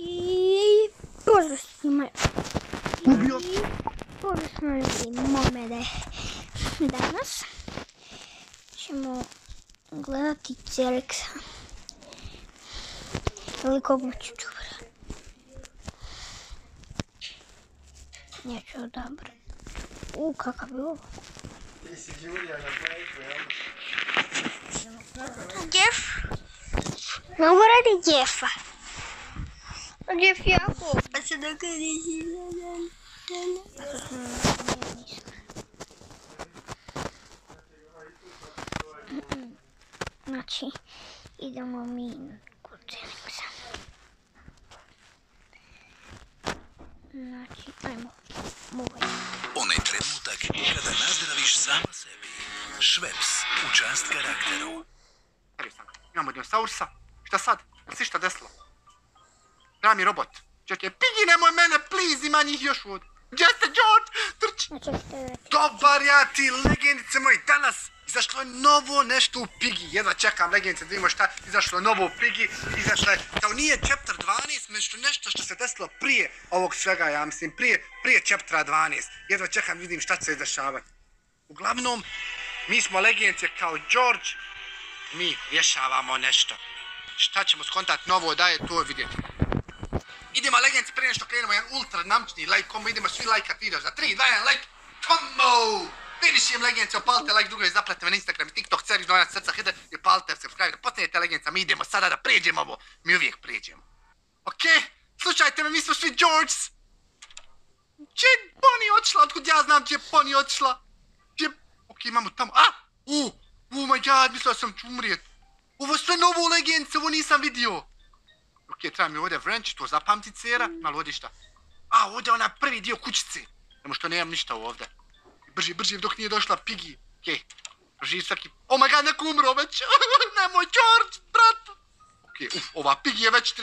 I pozdrav svima. Ubio. Pozdrav svima momede. Danas ćemo gledati Cereksa. Velikog YouTubera. Neću odabrati. Kakav je ovo? Ti si Julija na projektu, jel? Jeff. Mogu radi Jeffa. Jeff jako pa se dogodi. Znači, idemo mi kod Cereksa. Znači, ajmo. Onaj trenutak kada nazdraviš sama sebi. Šveps u čast karakteru. Imamo dinosaursa. Šta sad? Jel si šta desilo? Treba mi robot. Čekaj, Piggy, nemoj mene, please, ima njih još ovdje. Gdje ste, George? Trči. Dobar ja ti, legendice moji, danas izašlo je novo nešto u Piggy. Jedva čekam, legendice, da vidimo šta izašlo je novo u Piggy. Izašlo je, kao nije chapter 12, nešto što se desilo prije ovog svega, ja mislim, prije chaptera 12. Jedva čekam, vidim šta će se izdešavati. Uglavnom, mi smo legendice kao George, mi rješavamo nešto. Šta ćemo skontat novo daje, to vidjeti. Idemo legendice prije nešto krenemo jedan ultra namčni like combo, idemo svi lajkat video za 3, 2, 1, like combo! Finišim legendice, opalite like, drugo je zapratite me na Instagram i TikTok, Cerić Donat Srca Hide i opalite subscribe, postanete legendice, mi idemo sada da prijeđemo ovo, mi uvijek prijeđemo. Okej, slušajte me, mi smo svi Georges. Gdje je Bonnie otišla, otkud ja znam gdje je Bonnie otišla? Okej, imamo tamo, oh my god, mislio sam ću umrijet. Ovo je sve novo legendice, ovo nisam vidio. Okej, treba mi ovdje wrench, to zapamtit Cera, malo ovdje šta. Ovdje je onaj prvi dio kućice. Samo što nemam ništa ovdje. Brži, dok nije došla Piggy. Okej, brži svaki... Oh my god, neko umro već. Nemoj, George, brat. Okej, ova Piggy je već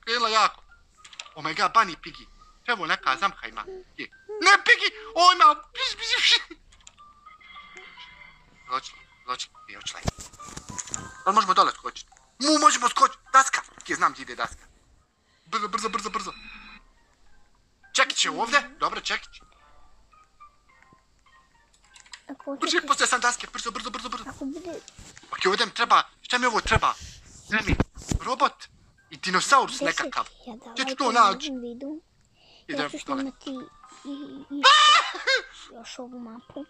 krenula jako. Oh my god, bani Piggy. Evo neka zamka ima. Ne, Piggy, ima... Zločila. Ali možemo dole skočiti. Možemo skočiti. Daska. Okej, znam gdje ide daska. Brzo. Čekić je ovdje. Dobro, Čekić. Brži, postoje sam daske. Brzo. Okej, ovdje mi treba. Šta mi ovo treba? Treba mi robot i dinosaurus nekakav. Gdje ću to naći? Ja ću snimati još ovu mapu.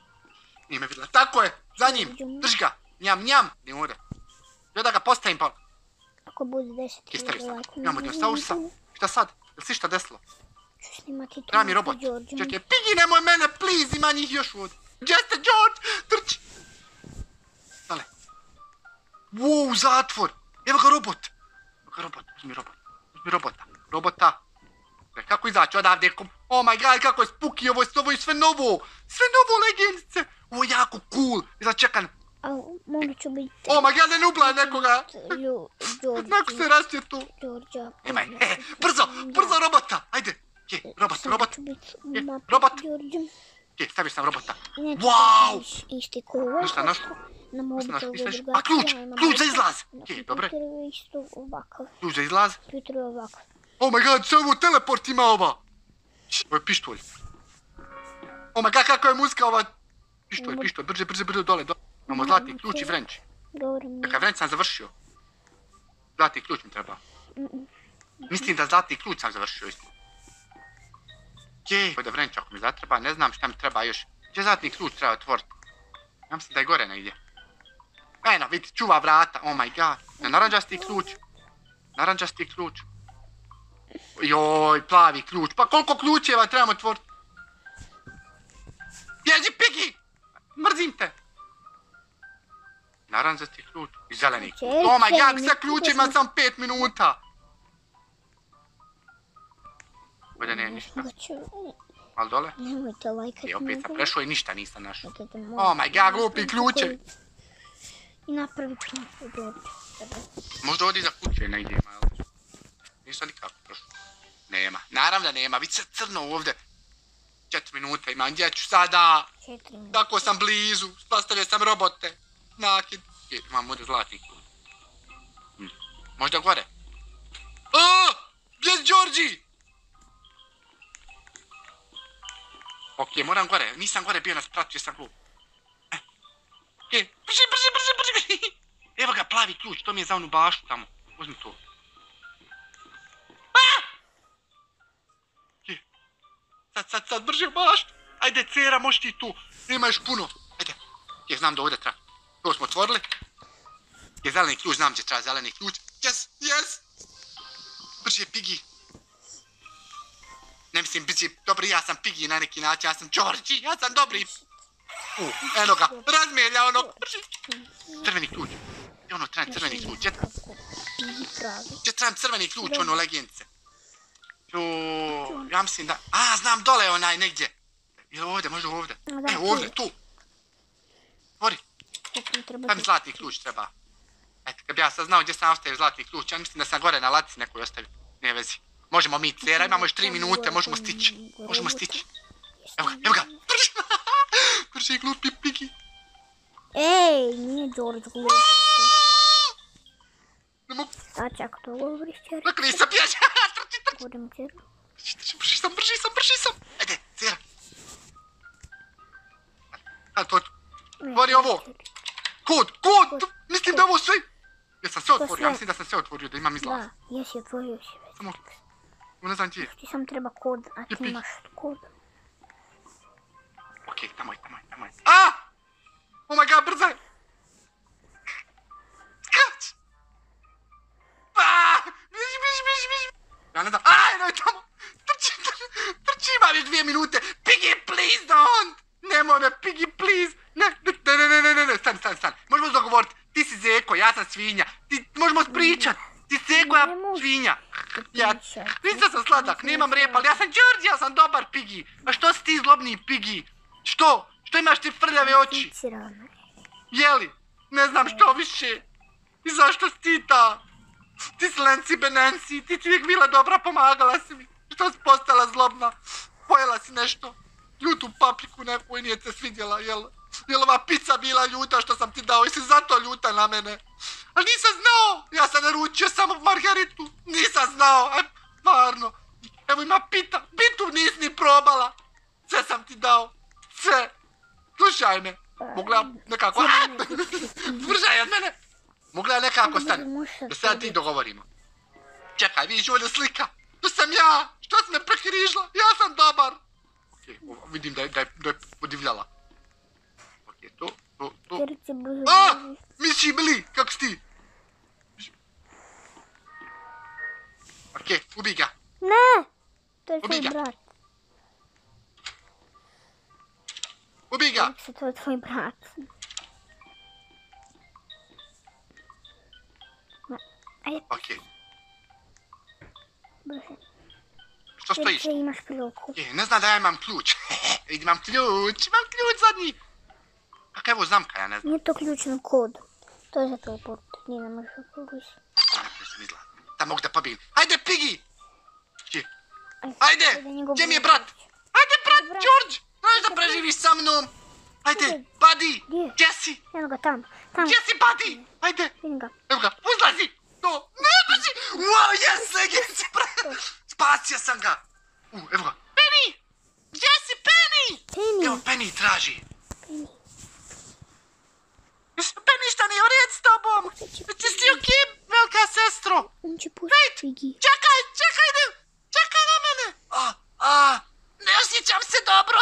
Nije me vidjela. Tako je, za njim. Drži ga. Njam. Ne ovdje. Ja da ga postavim pa... Ako bude 10 lajka. Imamo dinosaursa. Šta sad? Jel si šta desilo? Ću snimati to. Treba mi robot. Čekaj, Piggy, nemoj mene, please, ima njih još ovdje. Gdje ste, George? Trči. Dale. Wow, zatvor. Evo ga robot. Uzmi robota. Kako izaći odavde? Oh my god, kako je spooky, ovo je sve novo. Sve novo, legendice. Ovo je jako cool. Iza čekam. Morat ću biti... Oh my god, ne ublaj nekoga. Neko se rasvjetu. Nemaj, brzo robota. Ajde. Robot. Stavio sam robota. Wow. Ništa. A ključ za izlaz. Dobre. Ključ za izlaz. Oh my god, sve ovo teleport ima ova. Ovo je pištolj. Oh my god, kako je muska ova. Pištolj, brže, dole. Imamo zlatni ključ i wrench. Čekaj, wrench sam završio. Zlatni ključ mi treba. Mislim da zlatni ključ sam završio isto. Ovdje wrench ako mi zatreba, ne znam šta mi treba još. Gdje zlatni ključ treba otvoriti? Ja mislim da je gore negdje. Eno, vidi, čuva vrata, oh my god. Naranđasti ključ. Joj, plavi ključ. Pa koliko ključeva trebamo otvoriti? Bježi, Piggy! Mrzim te! Naranđasti ključ i zeleni ključ. Oh my god, sa ključima sam 5 minuta. Ovdje nije ništa. Malo dole? Nemojte lajkati. Opet sam prešao i ništa nisam našao. Oh my god, glupi ključevi. I napravi knjigu. Možda ovdje iza kuće ne ide ima, jel? Nisam nikako prošao. Nema, naravno da nema, vidi se crno ovdje. 4 minuta imam, gdje ću sada? Tako sam blizu, postavio sam robote. Nakid. Imam ovdje zlatni ključ. Možda gore. Gdje je George? Ok, moram gore. Nisam gore bio na spratu, jesam glup. Ok, brže. Evo ga, plavi ključ, to mi je za onu baštu tamo. Uzmi to. Sad, brže u baštu. Ajde, Cera, možeš ti tu. Nema još puno. Ajde. Ok, znam da ovdje treba. To smo otvorili. Ok, zeleni ključ, znam gdje treba zeleni ključ. Yes. Brže, Piggy. Ne mislim, brže, dobri, ja sam Piggy na neki način, ja sam Georgie, ja sam dobri. Eno ga, razmelja ono, brže. Crveni ključ. Ono, trebam crveni ključ. Gdje trebam crveni ključ, ono, legence. Ja mislim da... znam dole onaj negdje. Ili ovdje, možda ovdje. Ovdje, tu. Tvori. Sad mi zlatni ključ treba. Eto, kad bi ja sad znao gdje sam ostavio zlatni ključ, ja mislim da sam gore na latici nekoj ostavio. Ne vezi. Možemo mi, Cera, imamo još 3 minute, možemo stići. Evo ga. Brže, glupi Piggy. Ej, nije George glupi. Ne mogu. A čak to govoriš, Cera? Dok nisam bježa, trči. Govorim, Cera. Brži sam. Ajde, Cera. Tvori ovo. Kod. Mislim da ovo sve... Jesam sve otvorio, ja mislim da sam sve otvorio, da imam izlaz. Da, jesi otvorio si već. Samo, ne znam gdje. Ti sam treba kod, a ti imaš kod. Ok, tamo je. Oh my god, brzaj! Skać! Bježi! Ja ne znam, eno je tamo! Trči, imam još 2 minute! Piggy, please don't! Nemoj me, Piggy, please! Ne, stani. Možemo se dogovoriti, ti si Zeko, ja sam svinja. Možemo spričat. Ti si Zeko, ja svinja. Nisam sam sladak, nemam repa, ali ja sam George, ja sam dobar Piggy. A što si ti zlobni Piggy? Što imaš ti frljave oči? Jeli? Ne znam što više. I zašto si ti ta? Ti si Lancy Benancy, ti si uvijek bila dobra, pomagala si mi. Što si postala zlobna? Pojela si nešto? Ljutu papriku neku i nije te svidjela, jel? Jel ova pizza bila ljuta što sam ti dao, jesi zato ljuta na mene? Ali nisam znao, ja sam naručio samo margaritu, nisam znao, stvarno. Evo ima pitu nisi ni probala, sve sam ti dao, sve. Slušaj me, mogla ja nekako, bržaj od mene. Mogla ja nekako stani, da se ja ti dogovorimo. Čekaj, vidiš ovdje slika, to sam ja, što si me prekrižila, ja sam dobar. Ok, vidim da je podivljala. To. Miši bili, kako si ti? Ok, ubij ga. Ne! To je tvoj brat. Ubij ga. To je tvoj brat. Ajde. Ok. Brže. Što stojiš? Jer imaš priliku. Ne znam da ja imam ključ. Imam ključ zadnji. Kako evo zamka, ja ne znam. Nije to ključni kod. To je za tvoj port. Nije ne možeš otvoriti. Da mogu da pobjegim. Ajde, Piggy! Ajde! Gdje mi je brat? Ajde, brat, George! Znaš da preživiš sa mnom? Ajde, Buddy! Gdje si? Evo ga tamo. Gdje si, Buddy? Ajde! Evo ga, uzlazi! To! Ne, brži! Wow, yes, legenci! Spasio sam ga! Evo ga. Penny! Gdje si, Penny? Evo, Penny traži. Penny, šta nije u red s tobom? Ti si okej, velika sestro? Wait! Čekaj na mene! Ne osjećam se dobro!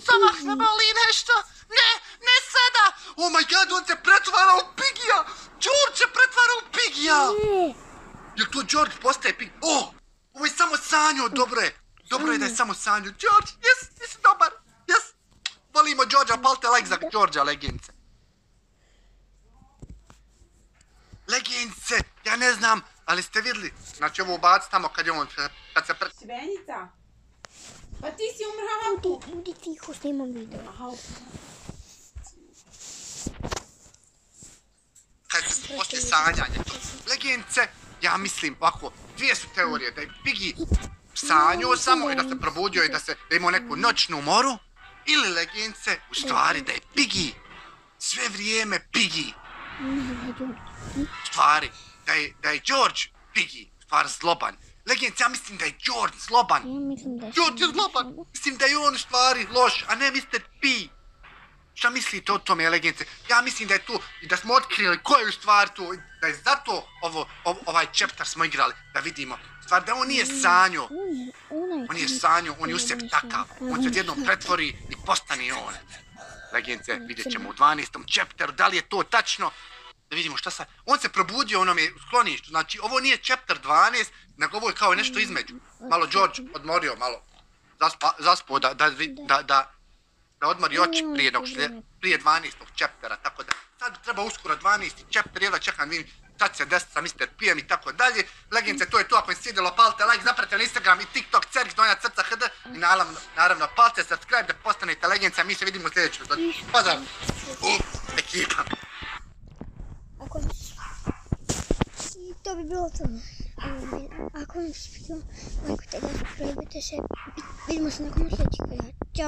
Stomak me boli nešto! Ne sada! Oh my god, on se pretvara u Piggyja! George se pretvara u Piggyja! Jel to George postaje Piggy? Ovo je samo sanjo, dobro je. Dobro je da je samo sanjo. George, ti si dobar. Volimo Georgea, palte like za Georgea, legince. Legince, ja ne znam, ali ste vidjeli. Znači ovo ubaci tamo kad je on, kad se Svenica? Pa ti si umrao. Budi tiho, snimam video. Kad se poslije sanjanja. Legince, ja mislim ovako, dvije su teorije, da je Piggy sanjao samo i da se probudio i da imao neku noćnu moru. Ili legince, u stvari da je Piggy sve vrijeme Piggy. U stvari, da je George Piggy, u stvari zloban. Legence, ja mislim da je George zloban. Ja mislim da je... George je zloban. Mislim da je on u stvari loš, a ne Mr. P. Šta mislite o tome, Legence? Ja mislim da je tu, i da smo otkrili ko je u stvari tu, da je zato ovaj chapter smo igrali, da vidimo. Stvar da on nije sanjo. On je sanjo, on je u sebi takav. On se odjednom pretvori i postane on. Legence, vidjet ćemo u 12. chapteru, da li je to tačno. Da vidimo šta sad. On se probudio u onome skloništu, znači ovo nije chapter 12, nego ovo je kao nešto između. Malo George odmorio, malo zaspao da odmori oči prije 12. chaptera, tako da sad treba uskoro 12. chapter, jedva čekam vidim sad se desi sa Mr. P-em i tako dalje. Legence, to je to, ako vam se svidjelo, palite like, zapratite na Instagram i TikTok, Cerix, Donja Crca HD i naravno palite subscribe da postanete Legence, a mi se vidimo u sljedećoj godini. Pozdrav! Ekipa! To bi bilo to. Ako vam se svidjelo, lajkujte ga, subscribe-ujte se. Vidimo se nakon sljedećeg videa.